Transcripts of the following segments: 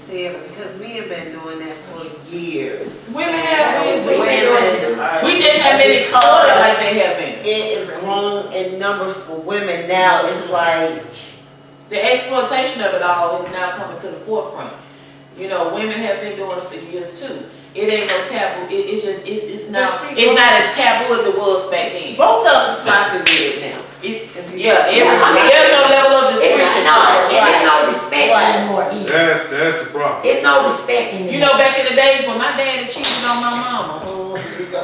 See, because we have been doing that for years. Women have been too. Women, We just haven't been exploited like they have been. it is grown in numbers for women now. It's like The exploitation of it all is now coming to the forefront. You know, women have been doing it for years too. It ain't no taboo. It's just it's not as taboo as it was back then. both of them sloppy with it now. There's no level of discretion. There's no respect anymore either. That's the problem. It's no respect anymore. You know, back in the days when my daddy cheated on my mama. Here you go.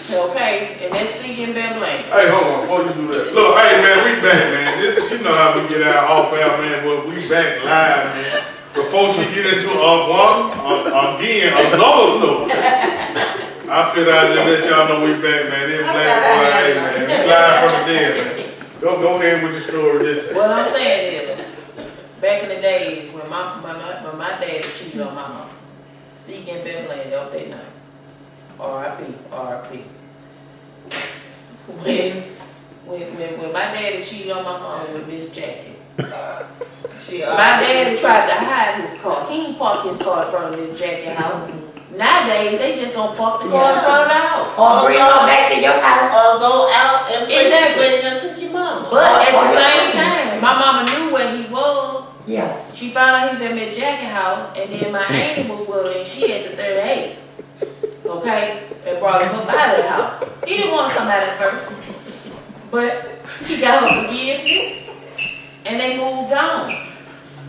Okay, and that's singing Van Blank. Hey, hold on, before you do that. Look, hey man, we back, man. This, you know how we get our off air, man. But we back live, man. Before she get into again, another story. I feel I just let y'all know we back, man. Then Black Boy, hey man, we live from the dead, man. Go ahead with your story, this. What I'm saying is, back in the days when my daddy cheated on my mama, Steve and Van Blank all day night. R.I.P. When my daddy cheated on my mama with Miss Jackie, my daddy tried to hide his car. He didn't park his car in front of Miss Jackie's house. Nowadays, they just gonna park the car in front of the house. Or bring her back to your house. Or go out and Exactly. wait until your mama. But at the same time, my mama knew where he was. Yeah. She found out he was at Miss Jackie's house, and then my auntie was with her, and she had the 38. Okay? And brought him up out of the house. He didn't want to come out at first. But she got her forgiveness, and they moved on.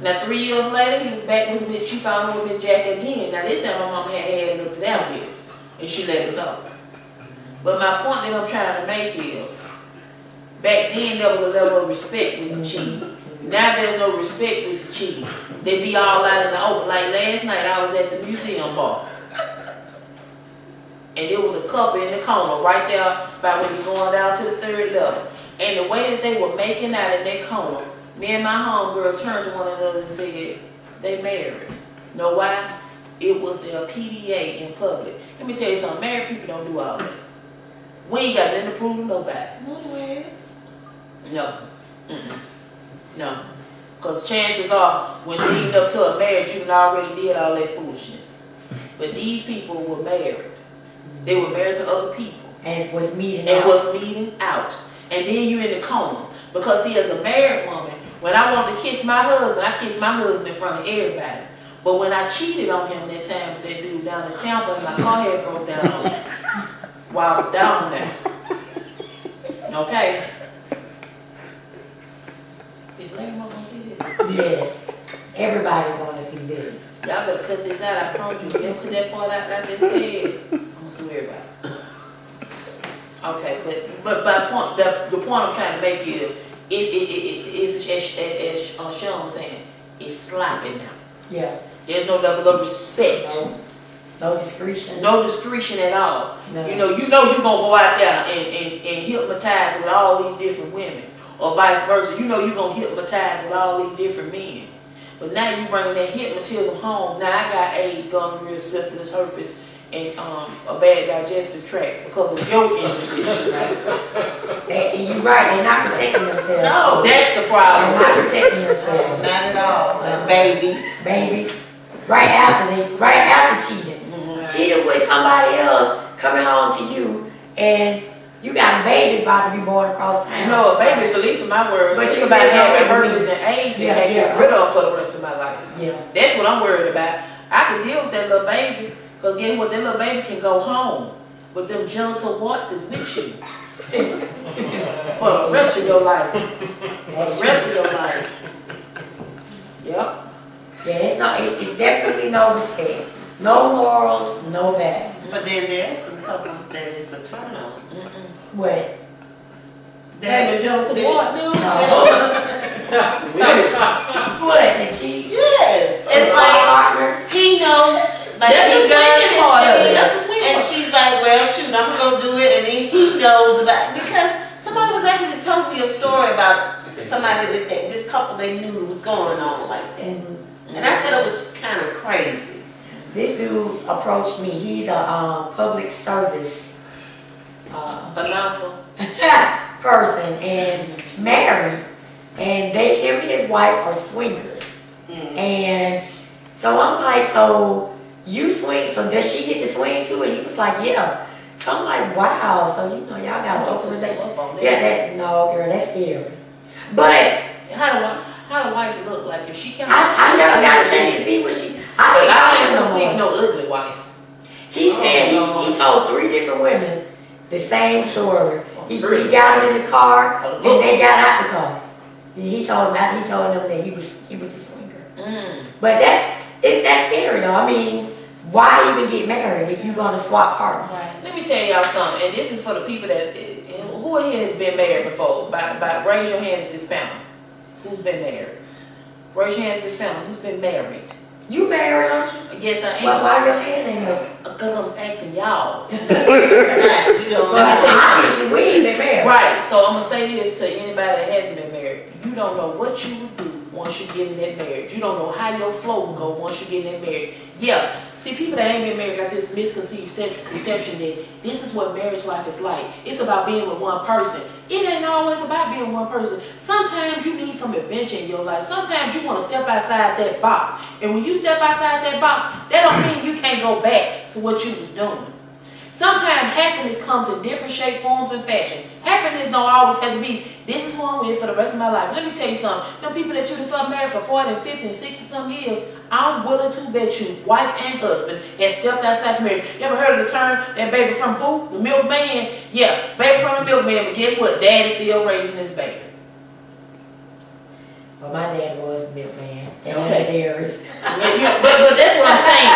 Now 3 years later, he was back with Miss. She found him with Miss Jackie again. Now this time my mama had it up to that with, and she let it go. But my point that I'm trying to make is, back then there was a level of respect with the cheating. Now there's no respect with the cheating. They be all out in the open. Like last night, I was at the museum bar, and there was a couple in the corner right there by when you're going down to the 3rd level. And the way that they were making out in that corner, me and my homegirl turned to one another and said, they married. Know why? It was their PDA in public. Let me tell you something, married people don't do all that. We ain't got nothing to prove to nobody. No ways. No. No. Because chances are, when leading up to a marriage, you done already did all that foolishness. But these people were married. They were married to other people. And was meeting out. And then you in the corner. Because see, as a married woman, when I wanted to kiss my husband, I kissed my husband in front of everybody. But when I cheated on him that time with that dude down in Tampa, and my car had broke down on me while I was down there. Okay? Is Larry want to see this? Yes. Everybody's want to see this. Y'all better cut this out, I promise you. Don't cut that part out like I just said. I'm gonna sue everybody. Okay, but my point, the point I'm trying to make is, it's as Sean was saying, it's sloppy now. Yeah. There's no level of respect. No discretion. No discretion at all. No. You know you're gonna go out there and hypnotize with all these different women, or vice versa. You know you're gonna hypnotize with all these different men. But now you bringing that hypnotism home. Now I got AIDS, gonorrhea, syphilis, herpes, and a bad digestive tract because of your inhibitions. And you're right, they're not protecting themselves. No. That's the problem. They're not protecting themselves. Not at all. And babies. Babies. Right after cheating. Cheated with somebody else, coming home to you, and you got a baby about to be born across town. You know, a baby is the least of my worries. But you somebody know having what I herpes mean. and AIDS, you Yeah, can't yeah. get rid of for the rest of my life. Yeah. That's what I'm worried about. I can deal with that little baby, because guess what? That little baby can go home, but them genital warts is with you for the rest of your life. For the rest of your life. Yep. Yeah, it's definitely no respect. No morals, no values. But then there are some couples that it's a turn on. What? Having genital warts? What? The cheat? Yes. It's It's like partners. he knows, like That's he the does swinging his part of it. thing, That's the swinging and part. she's like, well, shoot, I'm gonna go do it, and then he knows about it. Because somebody was actually telling me a story about somebody that this couple they knew was going on like that, and I thought it was kind of crazy. This dude approached me. He's a public service Announcer. person and married, and him and his wife are swingers. And so I'm like, so you swing, so does she get to swing too? And he was like, yeah. So I'm like, wow, so you know, y'all got an open relationship. Yeah, that, no, girl, that's scary. But How the wife look like if she can't? I never got a chance to see what she, I ain't don't gonna sleep know. no ugly wife. He said he told 3 different women the same story. He got them in the car and they got out the car. He told them after he told them that he was a swinger. But that's scary though. I mean, why even get married if you're gonna swap partners? Right. Let me tell y'all something, and this is for the people that who here has been married before. By raise your hand at this panel. Who's been married? Raise your hand at this panel. Who's been married? You married, aren't you? Yes, I am. Well, why your hand ain't up? Because I'm asking y'all. You know, Let me tell you something. Obviously, we ain't been married. Right, so I'm gonna say this to anybody that hasn't been married. You don't know what you would do once you get in that marriage. You don't know how your flow will go once you get in that marriage. Yeah, see, people that ain't been married got this misconceived conception that this is what marriage life is like. It's about being with one person. It ain't always about being with one person. Sometimes you need some adventure in your life. Sometimes you want to step outside that box. And when you step outside that box, that don't mean you can't go back to what you was doing. Sometimes happiness comes in different shape, forms, and fashion. Happiness don't always have to be, this is who I'm with for the rest of my life. Let me tell you something. Them people that you done married for 40, 50, and 60 some years, I'm willing to bet you, wife and husband, that stepped outside the marriage. You ever heard of the term, that baby from who? The milkman? Yeah, baby from the milkman, but guess what? Dad is still raising this baby. Well, my dad was the milkman. And Okay. theirs. But that's what I'm saying.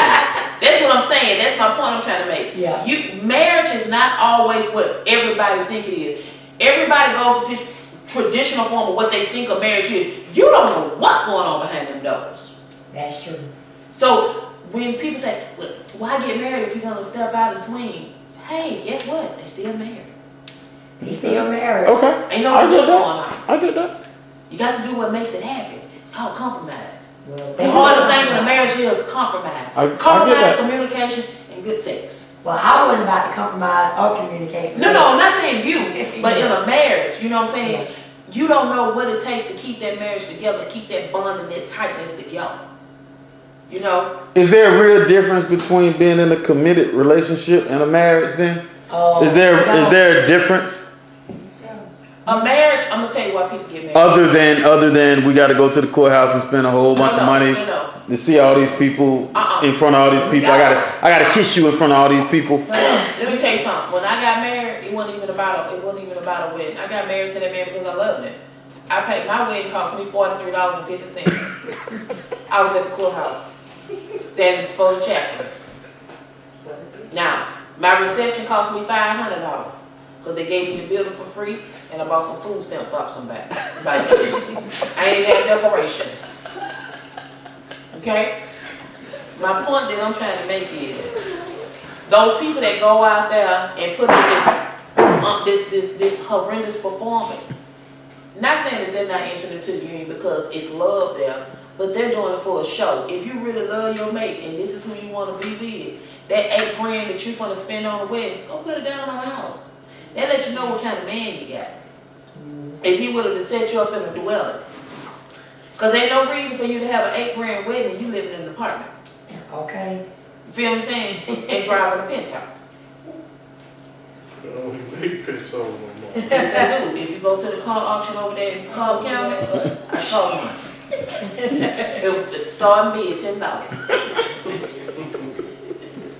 That's what I'm saying. That's my point I'm trying to make. Yeah. Marriage is not always what everybody think it is. Everybody goes with this traditional form of what they think a marriage is. You don't know what's going on behind them doors. That's true. So when people say, well, why get married if you're going to step out and swing? Hey, guess what? They still married. They still married. Okay. Ain't no I get what's that. going on. I get that. You got to do what makes it happen. It's called compromise. Well, The hardest thing in a marriage is compromise. I get Compromise, that. communication, and good sex. Well, I wasn't about to compromise or communicate. No, I'm not saying you, but in a marriage, you know what I'm saying? You don't know what it takes to keep that marriage together, keep that bond and that tightness together. You know? Is there a real difference between being in a committed relationship and a marriage then? Oh, Is there no. a difference? A marriage, I'm gonna tell you why people get married. Other than we got to go to the courthouse and spend a whole bunch of money No. to see all these people Uh-uh. in front of all these people. I gotta kiss you in front of all these people. Let me tell you something. When I got married, it wasn't even about a wedding. I got married to that man because I loved him. I paid, my wedding cost me $43.50. I was at the courthouse, standing before the chaplain. Now, my reception cost me $500 because they gave me the building for free and I bought some food stamps off somebody. I ain't had decorations. Okay? My point that I'm trying to make is, those people that go out there and put on this horrendous performance, not saying that they're not entering into the union because it's love there, but they're doing it for a show. If you really love your mate and this is who you want to be with, that $8 grand that you're going to spend on a wedding, go put it down on the house. That let you know what kind of man you got. If he willing to set you up in a dwelling. Because ain't no reason for you to have an $8 grand wedding and you living in an apartment. Okay. You feel what I'm saying? And driving a Pinto. Big pitch over no more. Yes, they do. If you go to the car auction over there in Cobb County, I saw one. It was starting bid $10,000.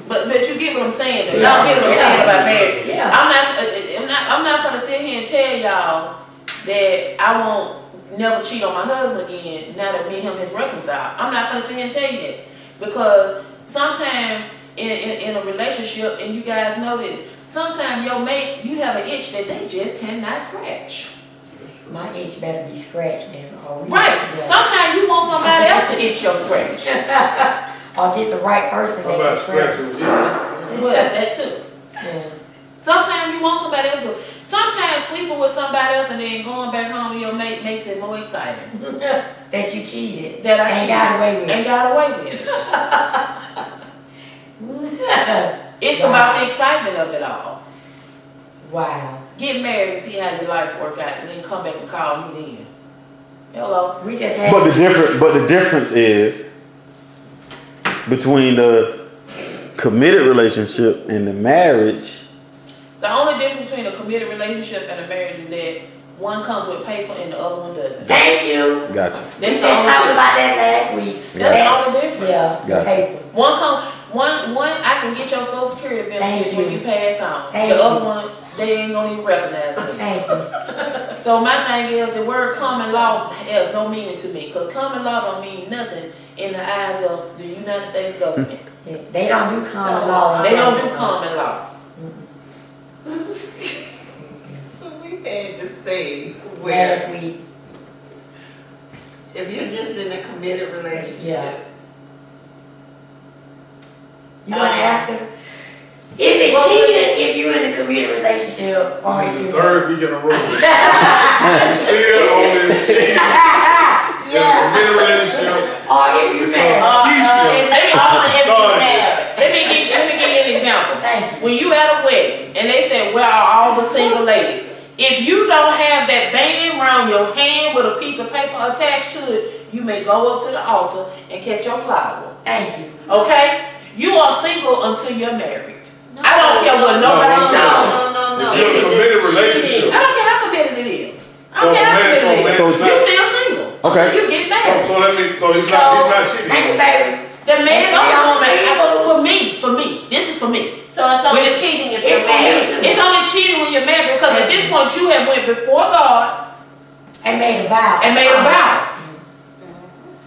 But you get what I'm saying though. Y'all get what I'm saying about marriage. Yeah. I'm not gonna sit here and tell y'all that I won't never cheat on my husband again now that me and him is reconciled. I'm not gonna sit here and tell you that. Because sometimes in a relationship, and you guys know this, sometimes your mate, you have an itch that they just cannot scratch. My itch better be scratched, man. Right. Sometimes you want somebody else to itch your scratch. Or get the right person How that about can scratch. scratching you? Well, that too. Yeah. Sometimes you want somebody else, but sometimes sleeping with somebody else and then going back home to your mate makes it more exciting. That you cheated. That I and cheated got away with. and got away with it. It's Wow. about the excitement of it all. Wow. Get married and see how your life work out, and then come back and call me then. Hello. We just had. But the difference is between the committed relationship and the marriage. The only difference between a committed relationship and a marriage is that one comes with paper and the other one doesn't. Thank you. Gotcha. We That's just the only talked difference. about that last week. That's the only difference. Yeah, Gotcha. paper. One, I can get your social security benefits Thank when you. you pass on. Thank The you. other one, they ain't gonna even recognize me. Thank you. So my thing is, the word common law has no meaning to me, because common law don't mean nothing in the eyes of the United States government. Yeah, they don't do common law. They don't do common law. So we had this thing Last where week. if you're just in a committed relationship, Yeah. You want to ask her? Is it cheating if you're in a committed relationship or This if is the you're third week in a row. I'm still on this cheating. In a committed relationship. or if you're married? Let me give you an example. Thank you. When you at a wedding and they say, where are all the single ladies? If you don't have that band around your hand with a piece of paper attached to it, you may go up to the altar and catch your flower. Thank you. Okay? You are single until you're married. I don't care what nobody no, says. If you're in a committed relationship. I don't care how committed it is. I So don't care how man, committed it is. so You still single. Okay. Until you get married. So he's not cheating. Thank you, baby. The man It's or the woman, the for me, this is for me. So it's only When cheating if it's you're for me married. too. It's only cheating when you're married, because at this point you have went before God And made a vow. and made a vow.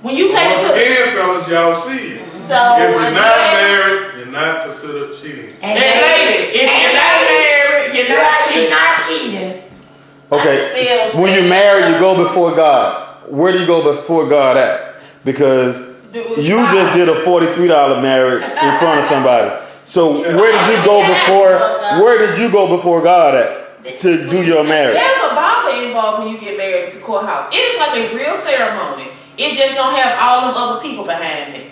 When you take it Once to, again, fellas, y'all see it. So If you're when not you're- married, you're not considered cheating. and ladies, if you're not married, you're You're not actually cheating. not cheating. Okay. Still When you're saying married, you go something. before God. Where do you go before God at? Because you just did a $43 marriage in front of somebody. So where did you go before? Where did you go before God at to do your marriage? There's a Bible involved when you get married at the courthouse. It is like a real ceremony. It just don't have all them other people behind me.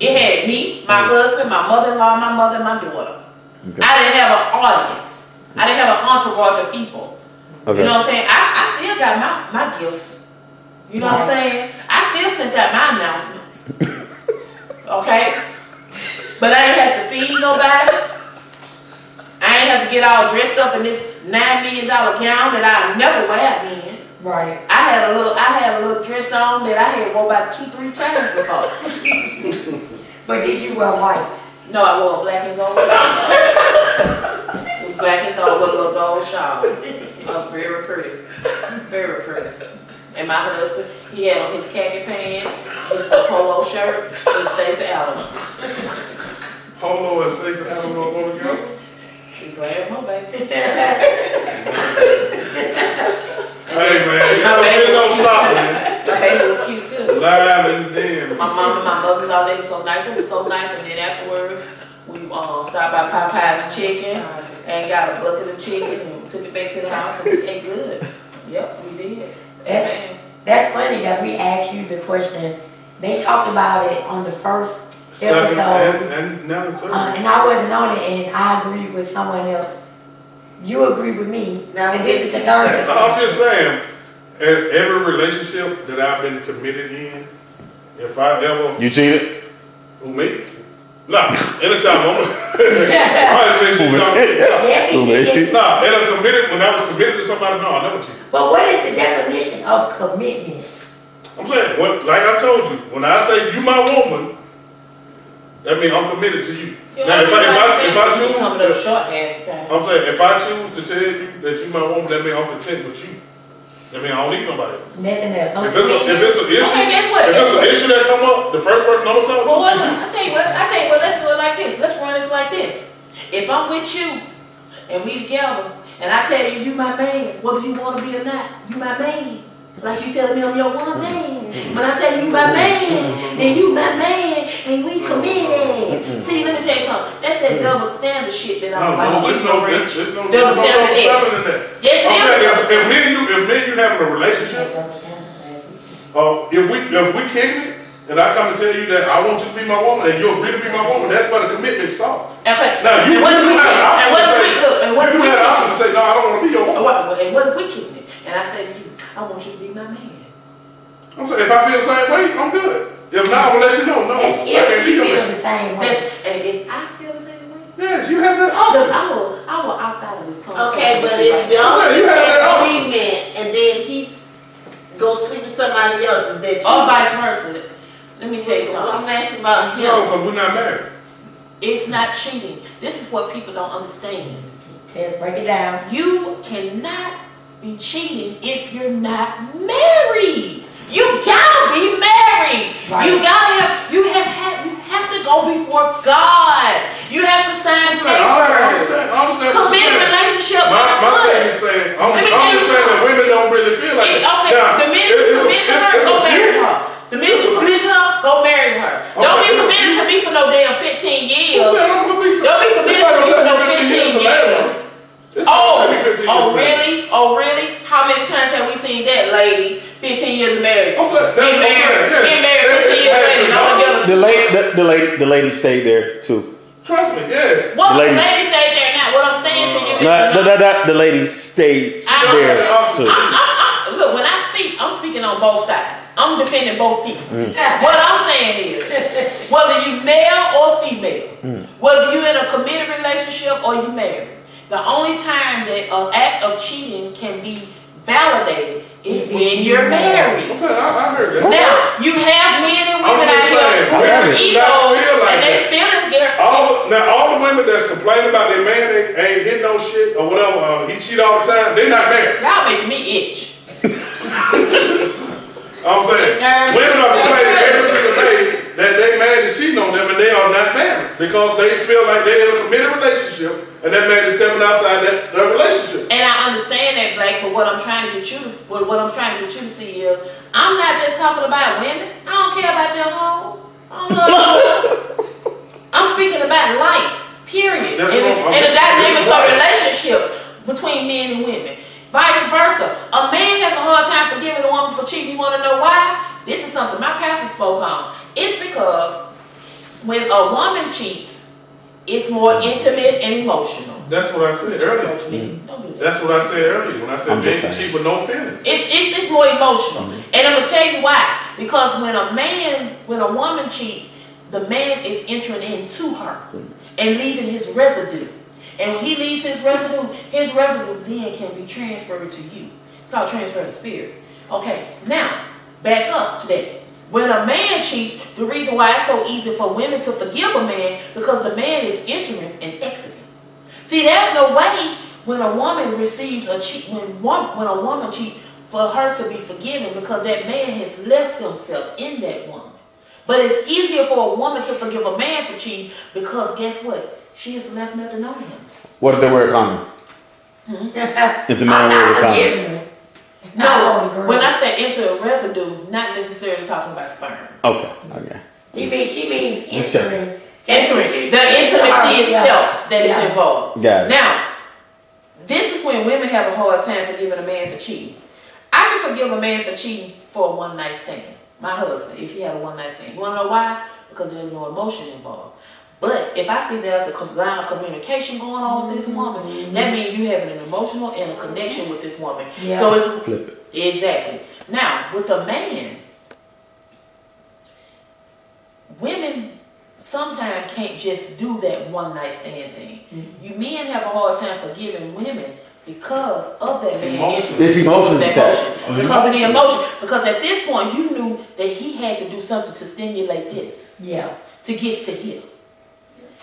It had me, my husband, my mother-in-law, my mother, and my daughter. Okay. I didn't have an audience. I didn't have an entourage of people. Okay. You know what I'm saying? I still got my gifts. You know what I'm saying? I still sent out my announcements. Okay? But I ain't have to feed nobody. I ain't have to get all dressed up in this $9 million gown that I never wear again. Right. I had a little dress on that I had wore about 2-3 times before. But did you wear white? No, I wore a black and gold dress. It was black and gold with a little gold shawl. I was very pretty. Very pretty. And my husband, he had on his khaki pants, his polo shirt, and Stacey Adams. Polo and Stacey Adams don't go together. He's like, my baby. Hey man, y'all still don't stop, man. My baby was cute too. Live and then. My mom and my mother-in-law, they were so nice. It was so nice. And then afterward, we stopped by Popeye's Chicken and got a bucket of chicken and took it back to the house and we ate good. Yep, we did. Amen. That's funny that we asked you the question. They talked about it on the first Second episode. and now the third. And I wasn't on it, and I agreed with someone else. You agree with me. Now we and get this is the t-shirts. third. I'm just saying, every relationship that I've been committed in, if I ever, You cheated? who me? Nah, anytime I'm, my relationship, Yes, he did. nah, and I'm committed, when I was committed to somebody, no, I never cheated. But what is the definition of commitment? I'm saying, like I told you, when I say you my woman, that means I'm committed to you. Now, if I choose, coming up short half the time. I'm saying, if I choose to tell you that you my woman, that means I'm content with you. That means I don't need nobody else. Nothing else. No If it's an issue, Okay, guess what? if it's an issue that come up, the first person I'm gonna talk Well, to is you. I tell you what, let's do it like this. Let's run this like this. If I'm with you and we together and I tell you you my man, whether you want to be or not, you my man. Like you telling me I'm your one man. When I tell you my man, then you my man and we committed. See, let me tell you something. That's that double standard shit that I don't like. There's no Double double standard is. standard in that. Yes, I'm saying, it if me and you having a relationship, if we kicking it, and I come and tell you that I want you to be my woman, and you agree to be my woman, that's where the commitment starts. Okay. Now, you And what if we had an look, and what if option to say, we you had an option to say, no, I don't want to be your woman. And what if we kicking it? And I say to you, I want you to be my man. I'm saying, if I feel the same way, I'm good. If not, I'm gonna let you know. No, That's I can't if be you your feel man. the same way. And if I feel the same way, Yes, you have that look, option. I will opt out of this conversation. Okay, but with you if right now. y'all Okay, you have that get option. agreement and then he go sleep with somebody else, is that Or you? vice versa. Let me tell you Well, something. I'm asking about him. No, because we're not married. It's not cheating. This is what people don't understand. Break it down. You cannot be cheating if you're not married. You gotta be married. Right. You have to go before God. You have to sign I papers. understand what you're Committed saying. relationship My is thing good. is saying, I'm Let me just tell you saying that something. women don't really feel like that. Okay, Now, the minute you commit to her, it's go a marry few- her. The minute you commit to her, go marry her. Don't be Okay. committed to me for no damn 15 Who years. said I'm gonna be- Don't be It's committed not to me gonna for no take me 15 to marry years. her. It's not gonna take me 15 years to marry her. Really? Oh, really? How many times have we seen that, ladies? 15 years of marriage. I'm saying, Get married. yeah. Get married 15 years later. Not together. The lady stayed there too. Trust me, yes. What the lady- lady say there now? What I'm saying to you is, The lady stayed there too. look, when I speak, I'm speaking on both sides. I'm defending both people. What I'm saying is, whether you male or female, whether you in a committed relationship or you married, the only time that an act of cheating can be validated is when you're married. I'm saying, I heard that. Now, you have men and women I'm out just here saying, who women have do not egos feel like and their that. feelings get hurt. All the women that's complaining about their man ain't hitting no shit or whatever, he cheat all the time, they not married. Y'all making me itch. I'm saying, women are complaining every single day that they man is cheating on them and they are not married because they feel like they're in a committed relationship and that man is stepping outside that relationship. And I understand that, Blake, but what I'm trying to get you to see is, I'm not just talking about women. I don't care about them hoes. I don't love them. I'm speaking about life, period. That's And what I'm the saying. dynamics That's of right. relationships between men and women. Vice versa. A man has a hard time forgiving a woman for cheating. You want to know why? This is something my pastor spoke on. It's because when a woman cheats, it's more intimate and emotional. That's what I said earlier. Don't do that. That's what I said earlier when I said I'm men just can saying. cheat with no feelings. It's more emotional. And I'm gonna tell you why. Because when a woman cheats, the man is entering into her and leaving his residue. And when he leaves his residue then can be transferred to you. It's called transfer of spirits. Okay, now, back up to that. When a man cheats, the reason why it's so easy for women to forgive a man, because the man is entering and exiting. See, there's no way when a woman receives a cheat, when a woman cheats, for her to be forgiven because that man has left himself in that woman. But it's easier for a woman to forgive a man for cheating because guess what? She has left nothing on him. What if they wear a condom? If the man wears a condom? Forgiving. No, when I say enter a residue, not necessarily talking about sperm. Okay. She means Just entering. Entering, the intimacy itself that is involved. Got it. Now, this is when women have a hard time forgiving a man for cheating. I can forgive a man for cheating for a one night stand. My husband, if he had a one night stand. You wanna know why? Because there's no emotion involved. But if I see there's a line of communication going on with this woman, that means you having an emotional and a connection with this woman. Yeah. So it's Flip it. exactly. Now, with a man, women sometimes can't just do that one night stand thing. You men have a hard time forgiving women because of that man. Emotion. It's emotions That attached. emotion. Because of the emotion. Because at this point you knew that he had to do something to stimulate this, Yeah. to get to him.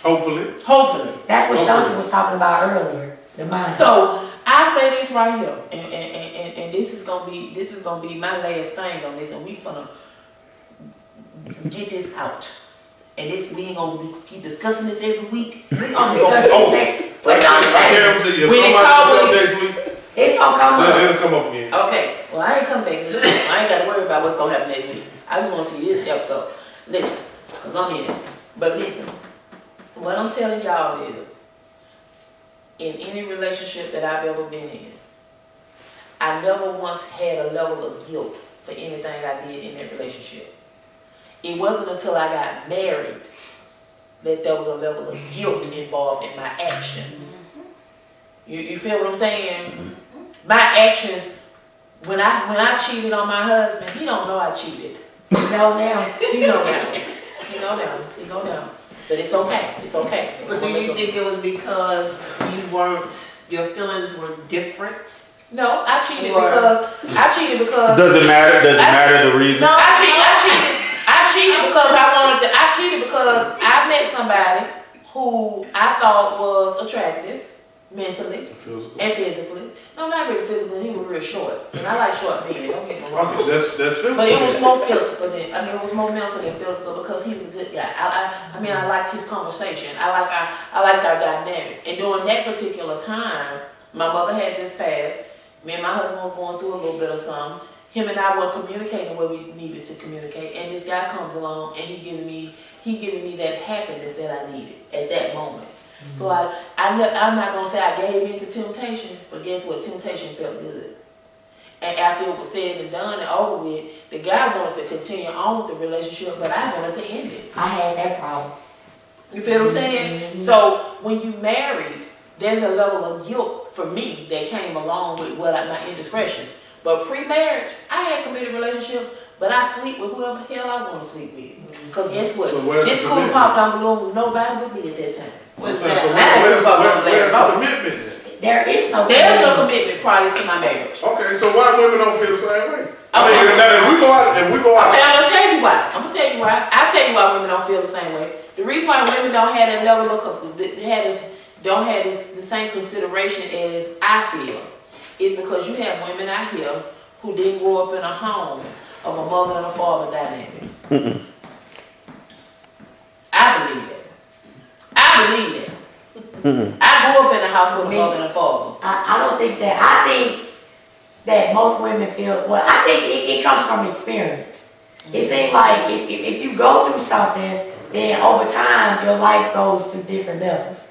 Hopefully. Hopefully. That's what Shanta was talking about earlier. The mind. So I say this right here, and this is gonna be my last thing on this, and we gonna get this out. And this we ain't gonna keep discussing this every week. We're gonna discuss this next. Put it on I the table. guarantee you, if When it somebody call comes up me- next week, It's gonna come up. it'll come up again. Okay, well I ain't coming back this week. I ain't gotta worry about what's gonna happen next week. I just wanna see this episode. Listen, cause I'm in it. But listen, what I'm telling y'all is, in any relationship that I've ever been in, I never once had a level of guilt for anything I did in that relationship. It wasn't until I got married that there was a level of guilt involved in my actions. You feel what I'm saying? My actions when I cheated on my husband, he don't know I cheated. You know now. He know now. He know now. He know now. But it's okay. It's okay. But do you think it was because your feelings were different? No, I cheated Or- because Does it matter? Does it matter the reason? I cheated because I met somebody who I thought was attractive mentally and physically. No, not really physically. He was real short, and I like short men. Don't get me wrong. Okay, that's physical. But it was more physical than, it was more mental than physical because he was a good guy. I liked his conversation. I liked our dynamic. And during that particular time, my mother had just passed. Me and my husband were going through a little bit of something. Him and I weren't communicating where we needed to communicate. And this guy comes along and he giving me that happiness that I needed at that moment. Mm-hmm. So I'm not gonna say I gave in to temptation, but guess what? Temptation felt good. And after it was said and done and over with, the guy wanted to continue on with the relationship, but I wanted to end it. I had that problem. You feel what I'm saying? So when you married, there's a level of guilt for me that came along with my indiscretions. But pre-marriage, I had a committed relationship, but I sleep with whoever the hell I want to sleep with. Because guess what? So where's This the cool commitment? pop down below with nobody but me at that time. What's So that? where's the commitment then? There is no There's no commitment. commitment prior to my marriage. Okay, so why women don't feel the same way? I Okay. mean, now if we go out, Okay, I'm gonna tell you why. I'll tell you why women don't feel the same way. The reason why women don't have that level of don't have the same consideration as I feel is because you have women out here who didn't grow up in a home of a mother and a father dynamic. I believe that. I grew up in a house with a mother and a father. I don't think that. I think that most women feel, well, I think it comes from experience. It seems like if you go through something, then over time your life goes to different levels.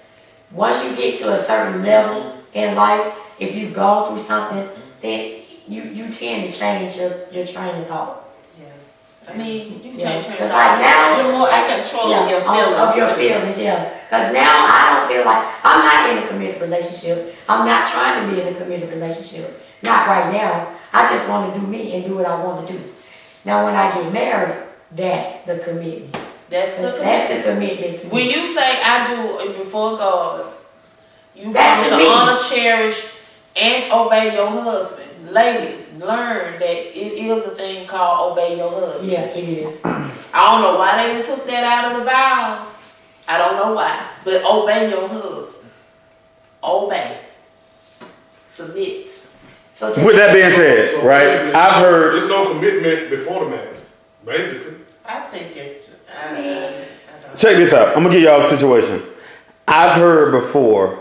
Once you get to a certain level in life, if you've gone through something, then you tend to change your train of thought. I mean, you can Yeah. change Because like now, You're more in control of your feelings. of your feelings, yeah. Because now I don't feel like, I'm not in a committed relationship. I'm not trying to be in a committed relationship. Not right now. I just want to do me and do what I want to do. Now when I get married, that's the commitment. That's the That's the commitment to When me. you say I do it before God, you That's want to to me. honor, cherish, and obey your husband. Ladies, learn that it is a thing called obey your husband. Yeah, it is. I don't know why they took that out of the vows. I don't know why. But obey your husband. Obey. Submit. So With that being said, So right, basically, I've heard. there's no commitment before the marriage, basically. I think it's, I don't Check this out. I'm gonna give y'all a situation. I've heard before.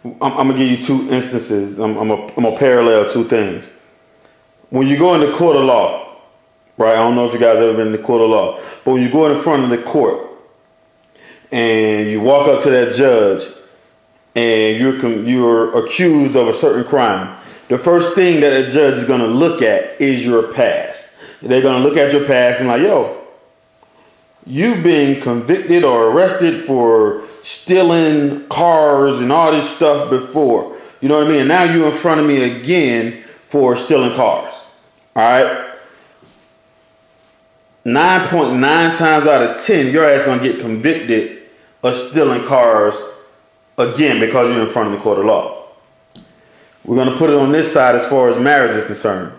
I'm gonna give you two instances. I'm gonna parallel two things. When you go into court of law, right? I don't know if you guys ever been in the court of law, but when you go in front of the court and you walk up to that judge and you're accused of a certain crime, the first thing that a judge is gonna look at is your past. They're gonna look at your past and like, yo, you've been convicted or arrested for stealing cars and all this stuff before. You know what I mean? And now you're in front of me again for stealing cars. All right? 9.9 times out of 10, your ass gonna get convicted of stealing cars again because you're in front of the court of law. We're gonna put it on this side as far as marriage is concerned.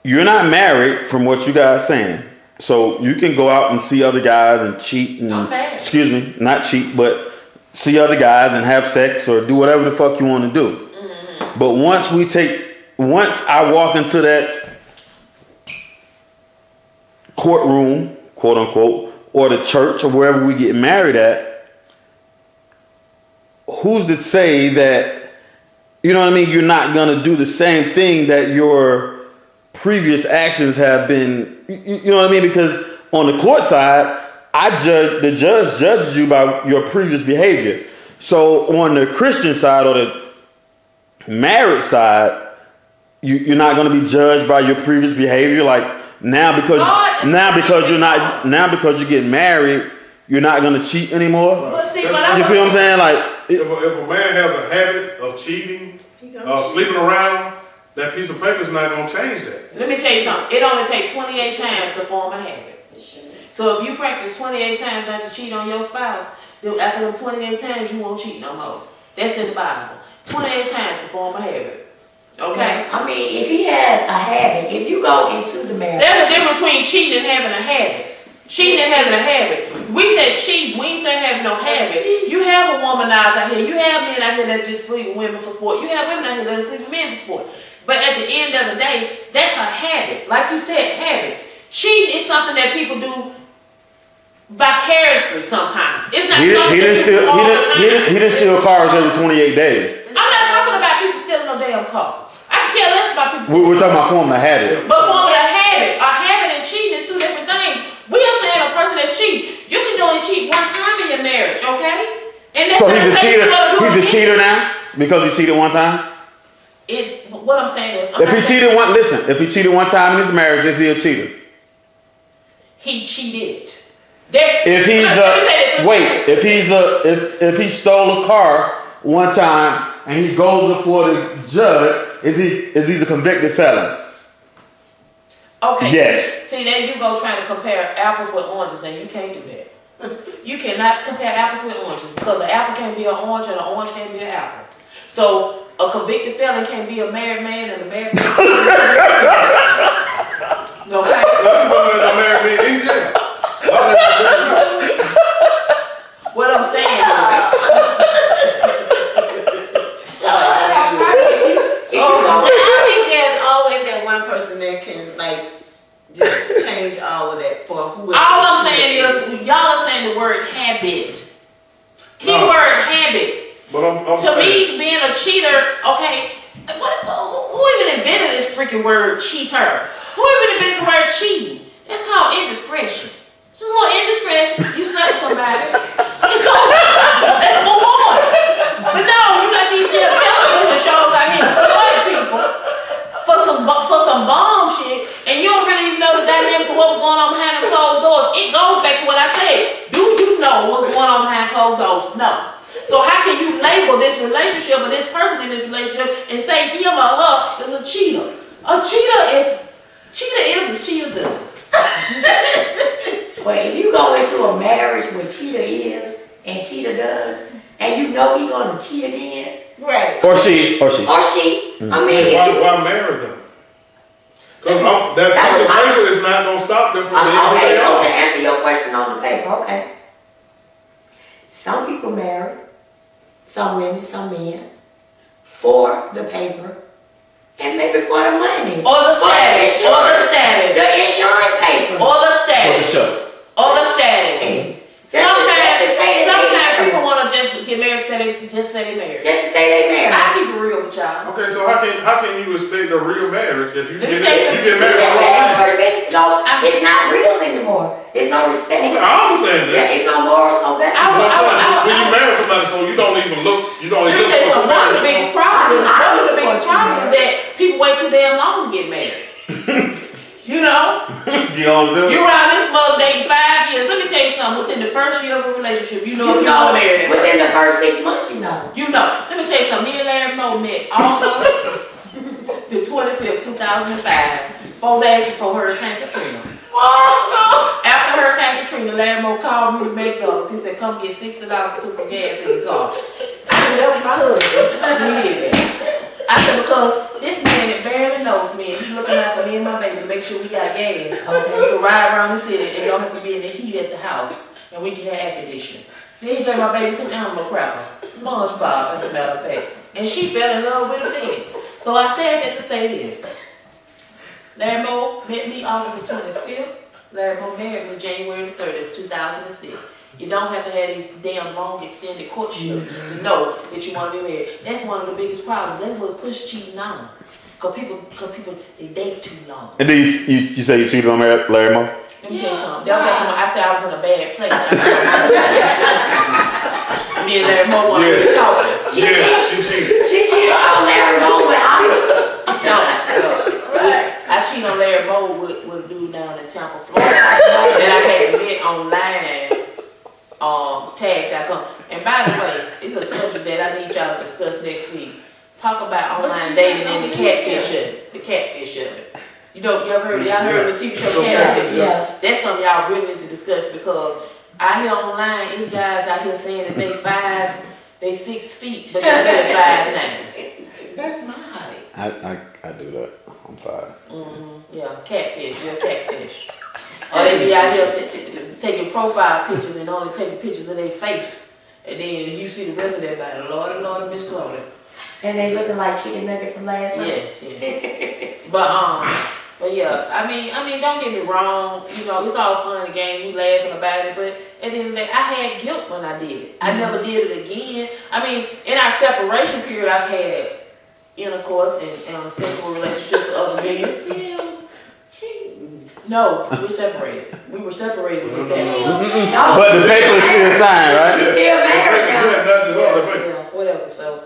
You're not married from what you guys saying. So you can go out and see other guys and cheat and, I'm married. excuse me, not cheat, but see other guys and have sex or do whatever the fuck you want to do. Mm-hmm. But once I walk into that courtroom, quote unquote, or the church or wherever we get married at, who's to say that, you know what I mean, you're not going to do the same thing that your previous actions have been, you know what I mean? Because on the court side, the judge judges you by your previous behavior. So on the Christian side or the marriage side, you're not going to be judged by your previous behavior. Like now because you're getting married, you're not going to cheat anymore. But see, That's- but I You feel what I'm saying? Like If a man has a habit of cheating, sleeping around, that piece of paper is not gonna change that. Let me tell you something. It only takes 28 times to form a habit. So if you practice 28 times not to cheat on your spouse, then after them 28 times you won't cheat no more. That's in the Bible. 28 times to form a habit. Okay? I mean, if he has a habit, if you go into the marriage. There's a difference between cheating and having a habit. Cheating and having a habit. We said cheat, we ain't say having no habit. You have a womanizer out here. You have men out here that just sleep with women for sport. You have women out here that sleep with men for sport. But at the end of the day, that's a habit. Like you said, habit. Cheating is something that people do vicariously sometimes. It's not something that you do all the time. He didn't steal cars every 28 days. I'm not talking about people stealing no damn cars. I can care less about people stealing. We're talking about forming a habit. But forming a habit and cheating is two different things. We are saying a person that's cheating, you can only cheat one time in your marriage, okay? And that's So not he's a saying cheater. you gotta do He's a it cheater now because he cheated one time. What I'm saying is, If he cheated one time in his marriage, is he a cheater? he cheated. If he stole a car one time and he goes before the judge, is he a convicted felon? Okay. Yes. See, then you go trying to compare apples with oranges, and you can't do that. You cannot compare apples with oranges because an apple can't be an orange and an orange can't be an apple. So a convicted felon can't be a married man and a married man. Okay. That's what that married me in jail. What I'm saying is, I think there's always that one person that can like just change all of that for whoever. all I'm saying is, y'all are saying the word habit. Keyword habit. But I'm To saying, me, being a cheater, okay, who even invented this freaking word cheater? Who even invented the word cheating? That's called indiscretion. Just a little indiscretion. You slept with somebody. Let's move on. But no, you got these damn television shows out here exploiting people for some bomb shit, and you don't really even know the dynamics of what was going on behind the closed doors. It goes back to what I said. Do you know what's going on behind closed doors? No. So how can you label this relationship or this person in this relationship and say him or her is a cheater? A cheater is as cheater does. Well, if you go into a marriage where cheater is and cheater does, and you know he's gonna cheat again, Right. Or she. I mean, if you, why marry them? Because that piece of paper is not gonna stop them from being who okay, they so to are. answer your question on the paper, okay. Some people marry, some women, some men, for the paper, and maybe for the money. Or the status. Or the status. The insurance paper. Or the For the status. show. Or the status. Sometimes they people want to just get married, just say they married. just to say they married. I keep it real with y'all. Okay, so how can you expect a real marriage if you Let me get say something. married Just for say wrong that's reason? it's not real anymore. There's no respect. I understand that. Yeah, it's no morals, no value. When you marry somebody, so you don't even look. You don't Let even me say look something. One of the for biggest problems I is that people wait too damn long to get married. You know? You don't do it. You around this mother dating 5 years. Let me tell you something. Within the first year of a relationship, you know if You you're know, gonna marry that within person. the first 6 months, you know. You know. Let me tell you something. Me and Larry Moe met August the 25th, 2005. 4 days before Hurricane Katrina. After Hurricane Katrina, Larry Moe called me to McDonald's. He said, come get $60 to put some gas in the car. I said, that was my husband. He did that. I said, because this man that barely knows me, and he looking out for me and my baby to make sure we got gas. Okay, we can ride around the city and don't have to be in the heat at the house. And we can have air conditioning. Then he gave my baby some animal crackers. SpongeBob, as a matter of fact. And she fell in love with him then. So I said that to say this. Larry Moe met me August the 25th. Larry Moe married me January the 30th, 2006. You don't have to have these damn long extended courtship to know that you want to be married. That's one of the biggest problems. That's what push cheating on. Because people, they date too long. And then you say you cheated on Larry Moe? Let me tell you something. That was after I said I was in a bad place. Me and Larry Moe wanted to be talking. She cheated. She cheated. She cheated on Larry Moe with No. I cheated on Larry Moe with a dude down in Tampa, Florida. That I had met online. Tag.com. And by the way, it's a subject that I need y'all to discuss next week. Talk about about But online you dating don't and the know catfish either. of it. The catfish of it. You know, y'all heard the TV show Yeah, Catfish? yeah. That's something y'all really need to discuss because I hear online, these guys out here saying that they 6 feet, but they're really 5'9". That's my height. I do that. I'm fine. Yeah, catfish, real catfish. Or they be out here taking profile pictures and only taking pictures of their face. And then you see the rest of their body. Lord, Miss Claudia. And they looking like chicken nugget from last night. Yes. But yeah, I mean, don't get me wrong. You know, it's all fun and games. We laughing about it, but at the end of the day, I had guilt when I did it. I never did it again. I mean, in our separation period, I've had intercourse and sexual relationships with other men. Still cheating. No, we're separated. We were separated. No, But the paper is still signed, right? you still married You now. had nothing on the paper. Yeah, whatever. So.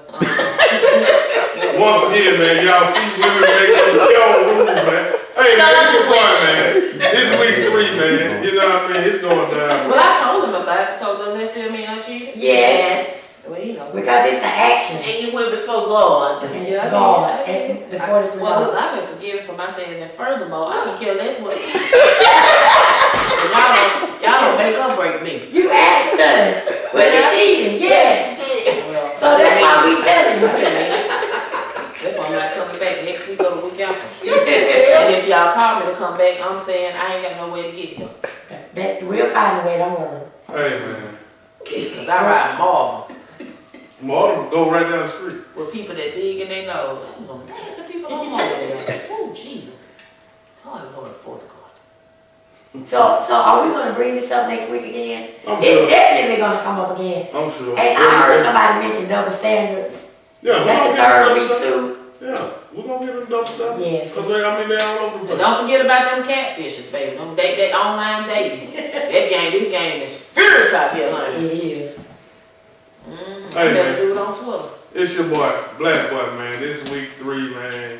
Once again, man, y'all see women make their own rules, man. Hey, man, it's your boy, man. It's week 3, man. You know what I mean? It's going down. Well, I told him about it. So does that still mean I cheated? Yes, Well, you know. because it's an action. And you went before God. And Yeah, I God, did. and the 43 Well, look, I've been forgiven for my sins, and furthermore, I don't care less what. y'all don't make or break me. You asked us, was it cheating? Yes. Well, So that's why we telling you. That's why I'm not coming back next week or the week after. And if y'all call me to come back, I'm saying I ain't got no way to get here. We'll find a way, don't worry. Hey, man. Cause I ride marble Martin, go right down the street. with people that dig and they know. There's the people on marble there. Oh, Jesus. God, Lord, fourth God. So are we gonna bring this up next week again? I'm It's sure. definitely gonna come up again. I'm sure. And I heard somebody mention double standards. Yeah, That's the third week too. Yeah, we're gonna get them double stuff. Yes. Cause they all over the And place. don't forget about them catfishes, baby. Them that online dating. This game is furious out here, honey. It is. Hey, You better man. do it on Twitter. It's your boy, Black Boy, man. This week 3, man.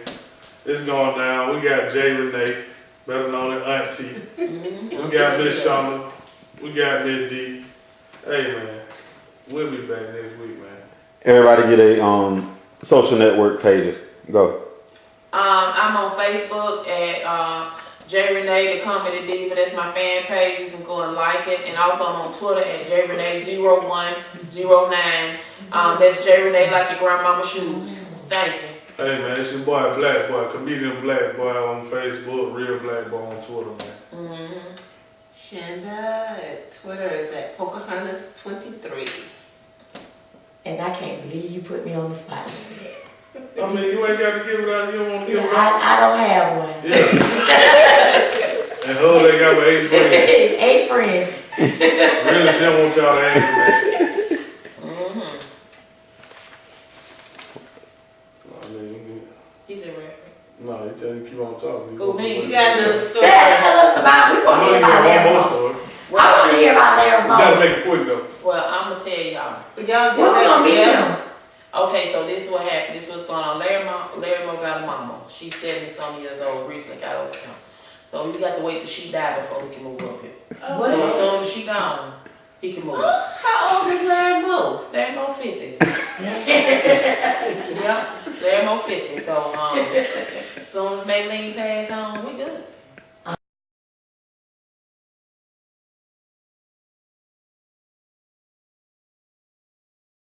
It's going down. We got Jay Renee, better known as Auntie. We got Miss Shonda. We got Miss D. Hey, man. We'll be back next week, man. Everybody get a social network pages. Go. I'm on Facebook at J Renee the Comedy Diva. That's my fan page. You can go and like it. And also I'm on Twitter at J Renee 0109. That's J Renee like your grandmama shoes. Thank you. Hey, man. It's your boy, Black Boy. Comedian Black Boy on Facebook. Real Black Boy on Twitter, man. Shanda at Twitter is at Pocahontas23. And I can't believe you put me on the spot. I mean, you ain't got to give it out. You don't want to give it out. I don't have one. Yeah. And who they got with 8 friends. 8 friends. Really, she don't want y'all to ask me. I mean, He's a rapper. no, you just keep on talking. Who, me? You got another story. Tell us about, we I want to know hear you about got one Larry more Moe. story. I want to hear about Larry You gotta Moe. make it quick though. Well, I'm gonna tell y'all. But y'all When we get gonna back meet together. him? Okay, so this is what happened. This is what's going on. Larry Moe got a mama. She's 70-some years old. Recently got over cancer. So we got to wait till she die before we can move up here. Oh, So as soon as she gone, he can move. how old is Larry Moe? Larry Moe 50. Yep, Larry Moe 50. So as soon as Maylene pass on, we good.